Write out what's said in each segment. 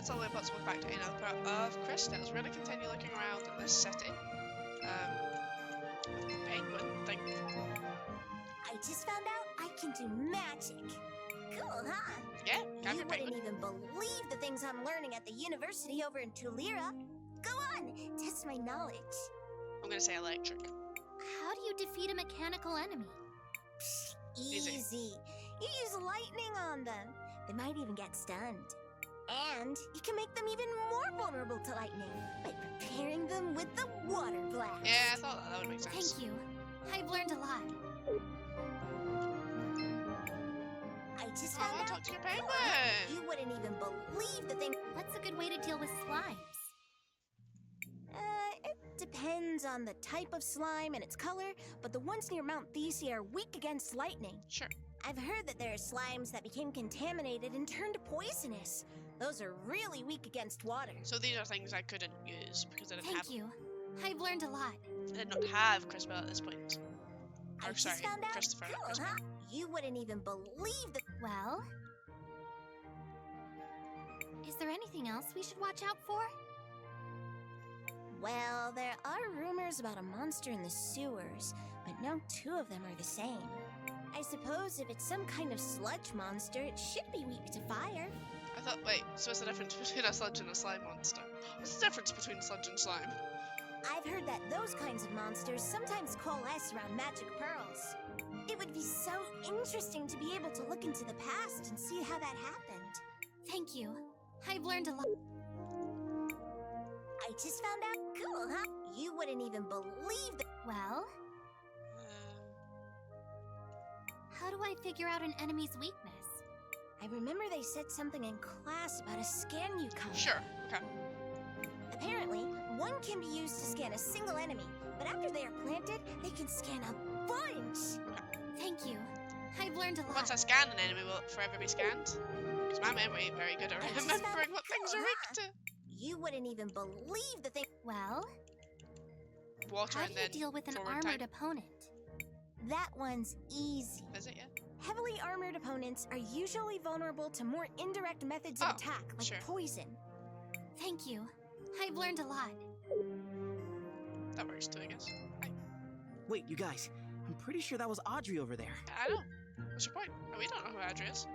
that's all the possible back to another part of Cris. Let's really continue looking around in this city. With the penguin thing. I just found out I can do magic. Cool, huh? Yeah, You wouldn't even believe the things I'm learning at the university over in Tulira. Go on, test my knowledge. I'm gonna say electric. How do you defeat a mechanical enemy? Easy. You use lightning on them. They might even get stunned. And you can make them even more vulnerable to lightning by preparing them with the water blast. Yeah, I thought that would make sense. Thank you. I've learned a lot. I just found out. Talk to your penguin. You wouldn't even believe the thing. What's a good way to deal with slimes? It depends on the type of slime and its color, but the ones near Mount Thesia are weak against lightning. Sure. I've heard that there are slimes that became contaminated and turned poisonous. Those are really weak against water. So these are things I couldn't use because I didn't have Thank you. I've learned a lot. I did not have Crisbell at this point. I Or just sorry, found out. Christopher. not Cool, Crisbell. huh? You wouldn't even believe the. Well? Is there anything else we should watch out for? Well, there are rumors about a monster in the sewers, but no two of them are the same. I suppose if it's some kind of sludge monster, it should be weak to fire. I thought, wait, so what's the difference between a sludge and a slime monster? What's the difference between sludge and slime? I've heard that those kinds of monsters sometimes coalesce around magic pearls. It would be so interesting to be able to look into the past and see how that happened. Thank you. I've learned a lot. I just found out. Cool, huh? You wouldn't even believe that. Well? How do I figure out an enemy's weakness? I remember they said something in class about a scan you color. Sure, okay. Apparently, one can be used to scan a single enemy, but after they are planted, they can scan a bunch. Thank you. I've learned a lot. Once I scan an enemy, will it forever be scanned? Because my memory ain't very good at I just remembering found- what things are Cool, weak huh? to. You wouldn't even believe the thing. Well? Water How and do you then deal with an forward armored time. opponent? That one's easy. Is it, yeah? Heavily armored opponents are usually vulnerable to more indirect methods of Oh, attack, like sure. poison. Thank you. I've learned a lot. That works too, I guess. Right. Wait, you guys. I'm pretty sure that was Audrey over there. I know. What's your point? Oh, we don't know who Adri is.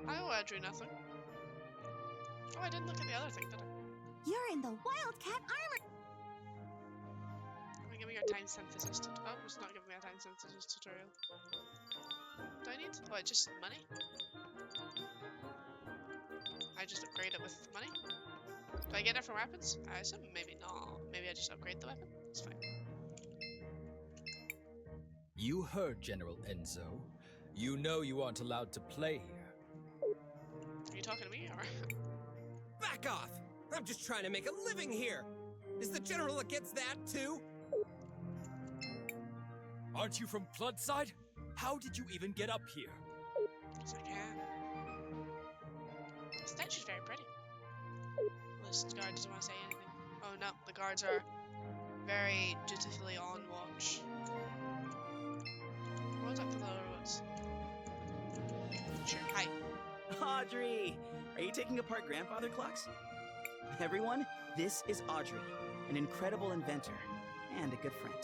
I owe Adri nothing. Oh, I didn't look at the other thing, did I? You're in the Wildcat armor. Let me give me your time synthesis tutorial. Oh, it's not giving me a time synthesis tutorial. Do I need? Oh, it's just money? I just upgrade it with money? Do I get different weapons? I assume maybe not. Maybe I just upgrade the weapon. It's fine. You heard General Enzo. You know you aren't allowed to play here. Are you talking to me or? Back off! I'm just trying to make a living here! Is the General against that, too? Aren't you from Floodside? How did you even get up here? Yes, I can. The statue's very pretty. Unless the guard doesn't want to say anything. Oh no, the guards are very dutifully on watch. What's up to the lower woods? Sure, hi. Audrey! Are you taking apart grandfather clocks? Everyone, this is Audrey, an incredible inventor and a good friend.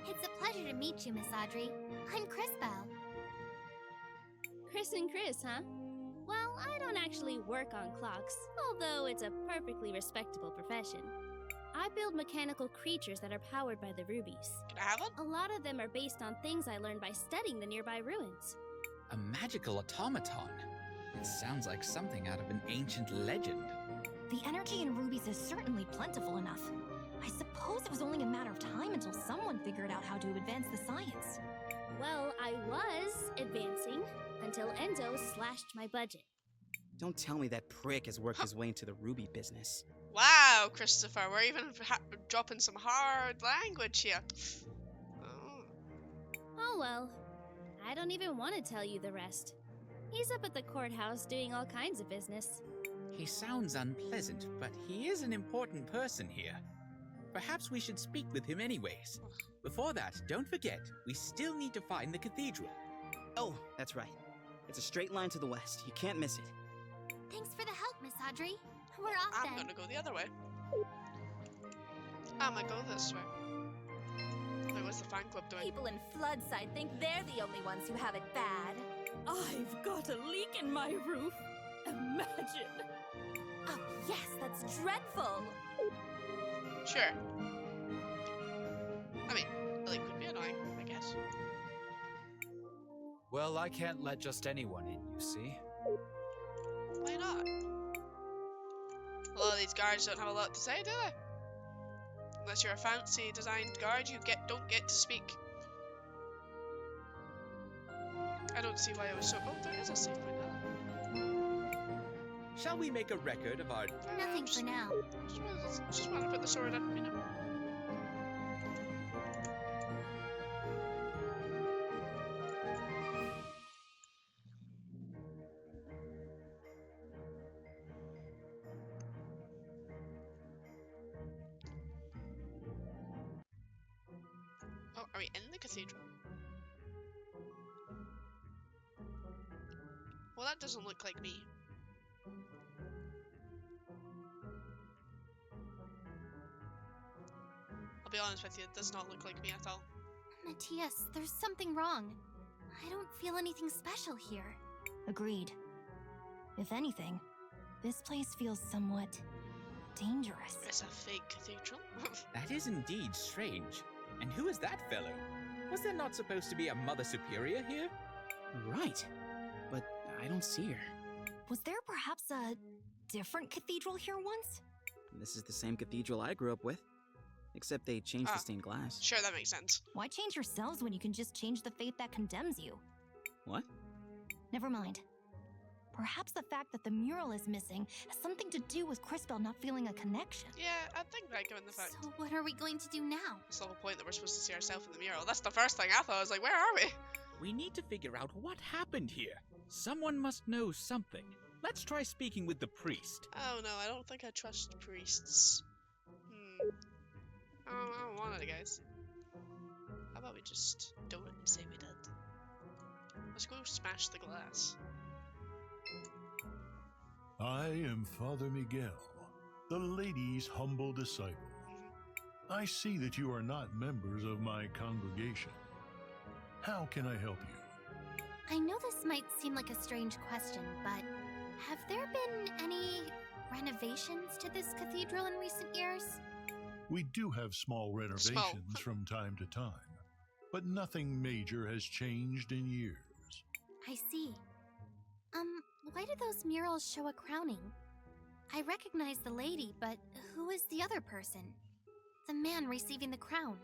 It's a pleasure to meet you, Miss Audrey. I'm Crisbell. Cris and Cris, huh? Well, I don't actually work on clocks, although it's a perfectly respectable profession. I build mechanical creatures that are powered by the rubies. Can I have one? A lot of them are based on things I learned by studying the nearby ruins. A magical automaton? It sounds like something out of an ancient legend. The energy in rubies is certainly plentiful enough. I suppose it was only a matter of time until someone figured out how to advance the science. Well, I was advancing until Enzo slashed my budget. Don't tell me that prick has worked his way into the ruby business. Wow, Christopher, we're even dropping some hard language here. Oh. Oh well, I don't even want to tell you the rest. He's up at the courthouse doing all kinds of business. He sounds unpleasant, but he is an important person here. Perhaps we should speak with him anyways. Before that, don't forget, we still need to find the cathedral. Oh, that's right. It's a straight line to the west. You can't miss it. Thanks for the help, Miss Audrey. We're off I'm then. gonna go the other way. I'm gonna go this way. Like, what's the fan club doing? People in Floodside think they're the only ones who have it bad. I've got a leak in my roof. Imagine. Oh, yes, that's dreadful. Sure. I mean, the leak would be annoying, I guess. Well, I can't let just anyone in, you see. Why not? A lot of these guards don't have a lot to say, do they? Unless you're a fancy designed guard, you don't get to speak. I don't see why it was so. Oh, there is a save point now. Shall we make a record of our... Nothing for now. Just want to put the sword in, you know. Oh, are we in the cathedral? Well, that doesn't look like me. I'll be honest with you, it does not look like me at all. Matthias, there's something wrong. I don't feel anything special here. Agreed. If anything, this place feels somewhat dangerous. It's a fake cathedral. That is indeed strange. And who is that fellow? Was there not supposed to be a Mother Superior here? Right. But I don't see her. Was there perhaps a different cathedral here once? This is the same cathedral I grew up with. Except they changed the stained glass. Sure, that makes sense. Why change yourselves when you can just change the fate that condemns you? What? Never mind. Perhaps the fact that the mural is missing has something to do with Crispell not feeling a connection. Yeah, I think that given the fact. So what are we going to do now? It's the whole point that we're supposed to see ourselves in the mural. That's the first thing I thought. I was like, where are we? We need to figure out what happened here. Someone must know something. Let's try speaking with the priest. Oh no, I don't think I trust priests. I don't want it, guys. How about we just don't say we did? Let's go smash the glass. I am Father Miguel, the lady's humble disciple. I see that you are not members of my congregation. How can I help you? I know this might seem like a strange question, but have there been any renovations to this cathedral in recent years? We do have small renovations from time to time, but nothing major has changed in years. I see. Why do those murals show a crowning? I recognize the lady, but who is the other person? The man receiving the crown.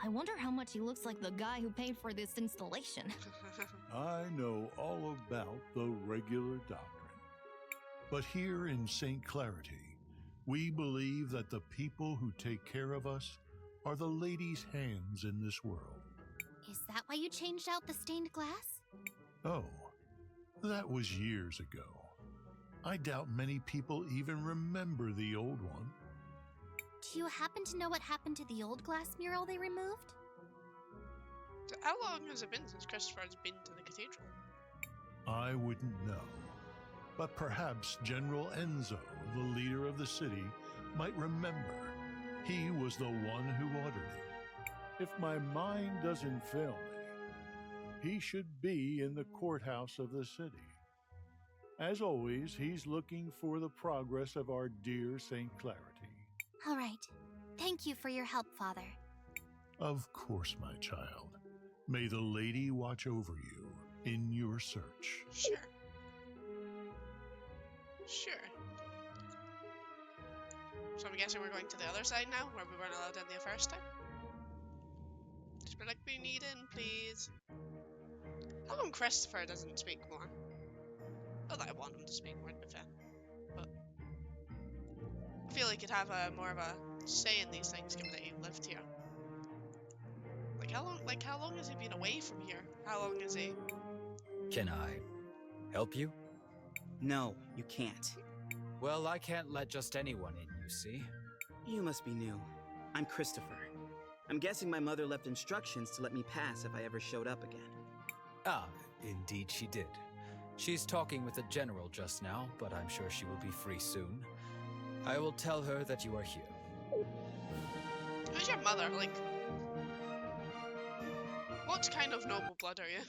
I wonder how much he looks like the guy who paid for this installation. I know all about the regular doctrine. But here in St. Clarity, we believe that the people who take care of us are the lady's hands in this world. Is that why you changed out the stained glass? Oh, that was years ago. I doubt many people even remember the old one. Do you happen to know what happened to the old glass mural they removed? So how long has it been since Christopher has been to the cathedral? I wouldn't know. But perhaps General Enzo, the leader of the city, might remember. He was the one who ordered it. If my mind doesn't fail me, he should be in the courthouse of the city. As always, he's looking for the progress of our dear St. Clarity. All right. Thank you for your help, Father. Of course, my child. May the lady watch over you in your search. Sure. Sure. So I'm guessing we're going to the other side now, where we weren't allowed in the first time? Just be like, we need in, please. How come Christopher doesn't speak more? Not that I want him to speak more, to be fair. But I feel like he'd have more of a say in these things, given that he lived here. Like how long has he been away from here? How long is he? Can I help you? No, you can't. Well, I can't let just anyone in, you see. You must be new. I'm Christopher. I'm guessing my mother left instructions to let me pass if I ever showed up again. Ah, indeed she did. She's talking with the general just now, but I'm sure she will be free soon. I will tell her that you are here. Who's your mother? Like, what kind of noble blood are you?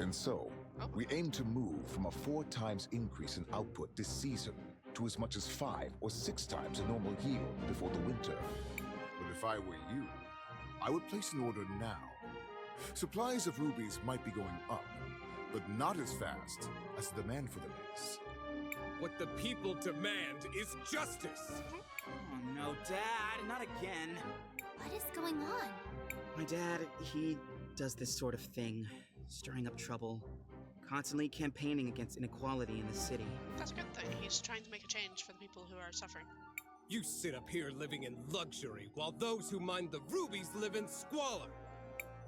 And so, we aim to move from a 4 times increase in output this season to as much as 5 or 6 times a normal yield before the winter. But if I were you, I would place an order now. Supplies of rubies might be going up, but not as fast as the demand for them is. What the people demand is justice! Oh no, Dad, not again. What is going on? My dad, he does this sort of thing, stirring up trouble, constantly campaigning against inequality in the city. That's a good thing. He's trying to make a change for the people who are suffering. You sit up here living in luxury, while those who mine the rubies live in squalor!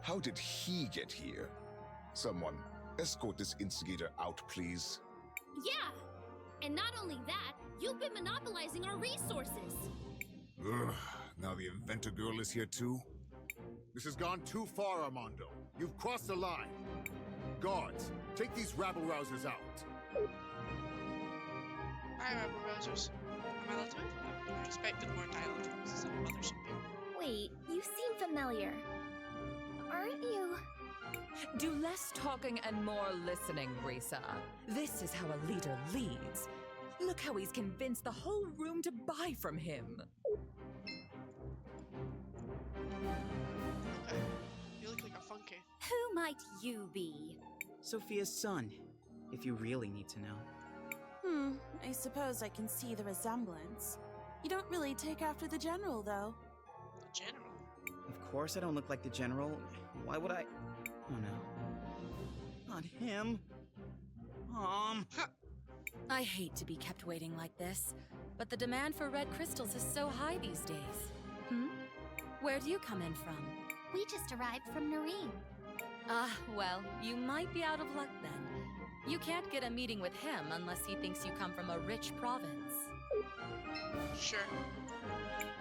How did he get here? Someone, escort this instigator out, please. Yeah! And not only that, you've been monopolizing our resources! Ugh, now the inventor girl is here too? This has gone too far, Armando. You've crossed the line. Guards, take these rabble-rousers out. Hi, rabble-rousers. Am I allowed to move? I expected more dialogue from some mothership here. Wait, you seem familiar. Aren't you? Do less talking and more listening, Risa. This is how a leader leads. Look how he's convinced the whole room to buy from him. Okay. You look like a funky. Who might you be? Sophia's son, if you really need to know. I suppose I can see the resemblance. You don't really take after the general, though. The general? Of course I don't look like the general. Why would I? Oh no. Not him. Mom. I hate to be kept waiting like this, but the demand for red crystals is so high these days. Where do you come in from? We just arrived from Nareen. Ah, well, you might be out of luck then. You can't get a meeting with him unless he thinks you come from a rich province. Sure.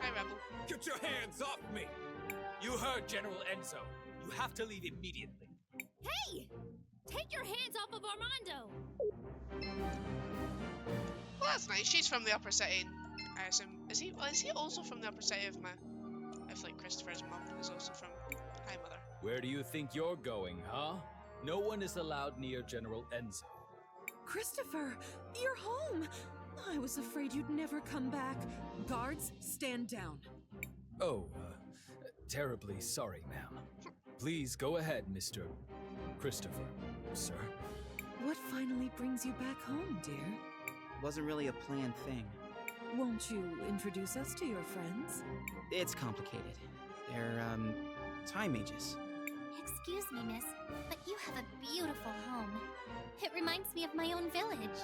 Hi, Rebel. Get your hands off me! You heard General Enzo. You have to leave immediately. Hey! Take your hands off of Armando! Well, that's nice. She's from the upper city. I assume. Is he also from the upper city of my... I feel like Christopher's mom is also from... Hi, Mother. Where do you think you're going, huh? No one is allowed near General Enzo. Christopher, you're home! I was afraid you'd never come back. Guards, stand down. Oh, terribly sorry, ma'am. Please go ahead, Mr. Christopher, sir. What finally brings you back home, dear? Wasn't really a planned thing. Won't you introduce us to your friends? It's complicated. They're, time mages. Excuse me, miss, but you have a beautiful home. It reminds me of my own village,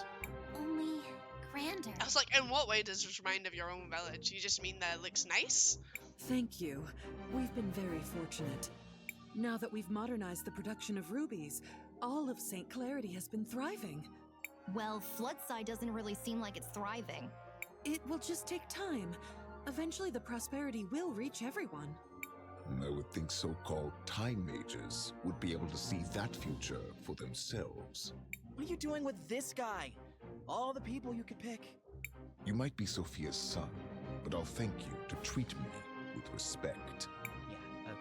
only grander. I was like, in what way does this remind of your own village? You just mean that it looks nice? Thank you. We've been very fortunate. Now that we've modernized the production of rubies, all of St. Clarity has been thriving. Well, Floodside doesn't really seem like it's thriving. It will just take time. Eventually the prosperity will reach everyone. I would think so-called time mages would be able to see that future for themselves. What are you doing with this guy? All the people you could pick. You might be Sophia's son, but I'll thank you to treat me with respect. Yeah, okay.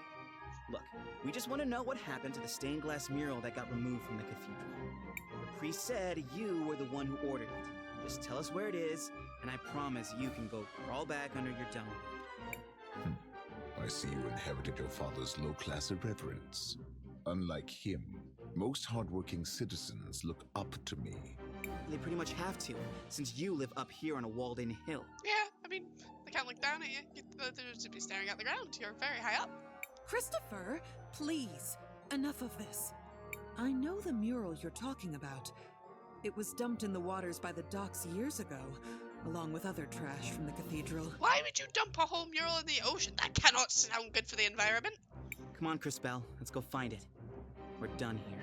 Look, we just want to know what happened to the stained glass mural that got removed from the cathedral. The priest said you were the one who ordered it. Just tell us where it is, and I promise you can go crawl back under your dome. I see you inherited your father's low-class irreverence. Unlike him, most hardworking citizens look up to me. They pretty much have to, since you live up here on a walled-in hill. Yeah, I mean, they can't look down at you. They're just be staring at the ground. You're very high up. Christopher, please, enough of this. I know the mural you're talking about. It was dumped in the waters by the docks years ago, along with other trash from the cathedral. Why would you dump a whole mural in the ocean? That cannot sound good for the environment. Come on, Crispell, let's go find it. We're done here.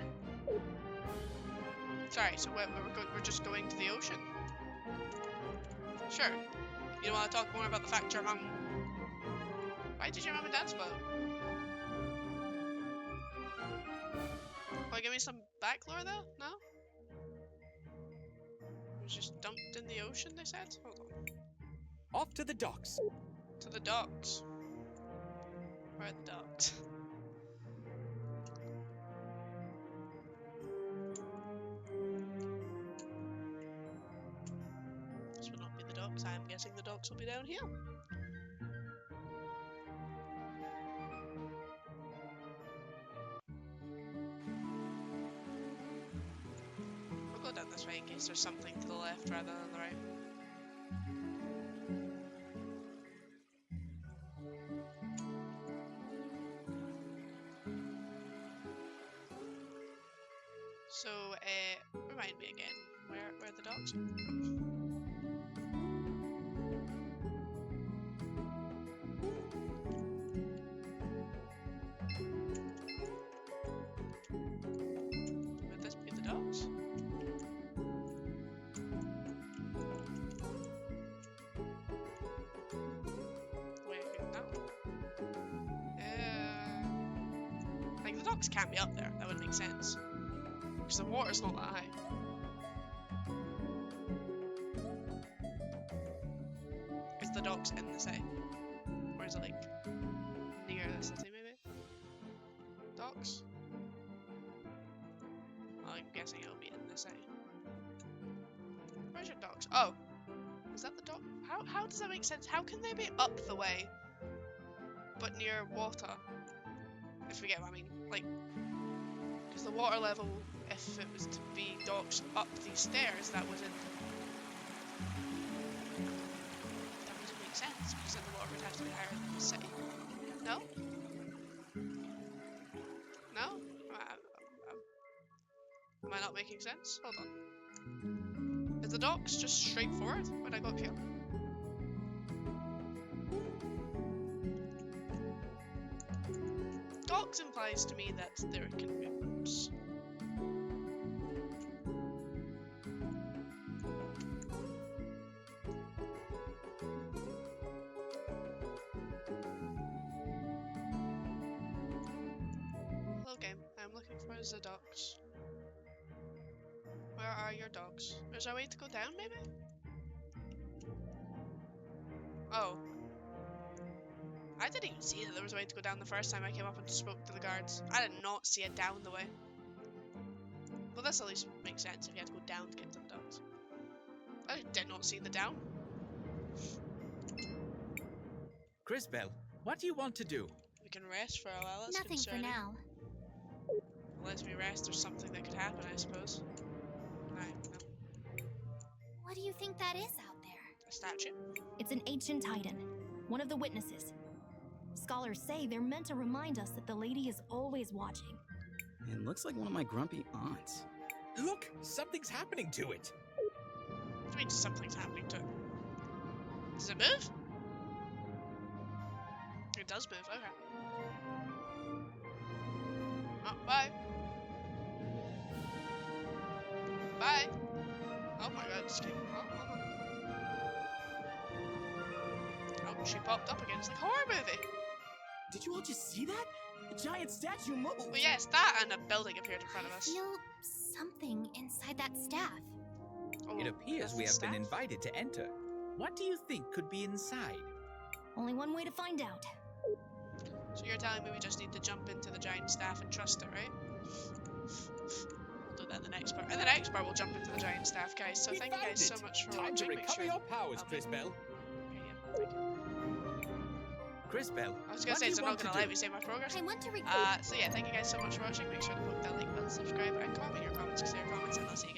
Sorry, so we're just going to the ocean? Sure. You don't want to talk more about the fact your mum... Why did your mum and dad split? Want to give me some back lore though? No? It was just dumped in the ocean, they said? Hold on. Off to the docks. To the docks. Where are the docks? This will not be the docks. I am guessing the docks will be down here. We'll go down this way in case there's something to the left rather than the right. So, remind me again, where are the docks? Would this be the docks? Wait, no. Like the docks can't be up there. That would make sense. Because the water's not that high. Is the docks in the city? Or is it like near the city maybe? Docks? Well, I'm guessing it'll be in the city. Where's your docks? Oh! Is that the dock? How does that make sense? How can they be up the way but near water? If you get what I mean. Like, because the water level, if it was to be docks up these stairs, that wouldn't make sense, because then the water would have to be higher than the city. No? No? Am I not making sense? Hold on. Is the docks just straightforward when I go up here? Docks implies to me that there can be rooms. Hello game, I'm looking for the docks. Where are your docks? Is there a way to go down maybe? Oh. I didn't even see that there was a way to go down the first time I came up and spoke to the guards. I did not see it down the way. Well, this at least makes sense if you had to go down to get to the docks. I did not see the down. Crisbell, what do you want to do? We can rest for a while, that's Nothing for concerning. now. Unless we rest, there's something that could happen, I suppose. No. What do you think that is out there? A statue? It's an ancient titan, one of the witnesses. Scholars say they're meant to remind us that the lady is always watching. It looks like one of my grumpy aunts. Look, something's happening to it. What do you mean something's happening to it? Does it move? It does move, okay. Oh, bye. Bye. Oh my god, it's came. Oh, she popped up again. It's like a horror movie. Did you all just see that? A giant statue moved! Well, yes, that and a building appeared in front of us. I feel something inside that staff. Oh, It appears we have been invited to enter. What do you think could be inside? Only one way to find out. So you're telling me we just need to jump into the giant staff and trust it, right? We'll do that in the next part. In the next part, we'll jump into the giant staff, guys. So thank you guys so much for Time watching. to Make recover sure your powers, Crisbell. Crisbell, I was gonna say, so I'm not gonna let me say my progress. I want to record. So yeah, thank you guys so much for watching. Make sure to poke that like button, subscribe, and comment your comments, because they're comments, and I'll see you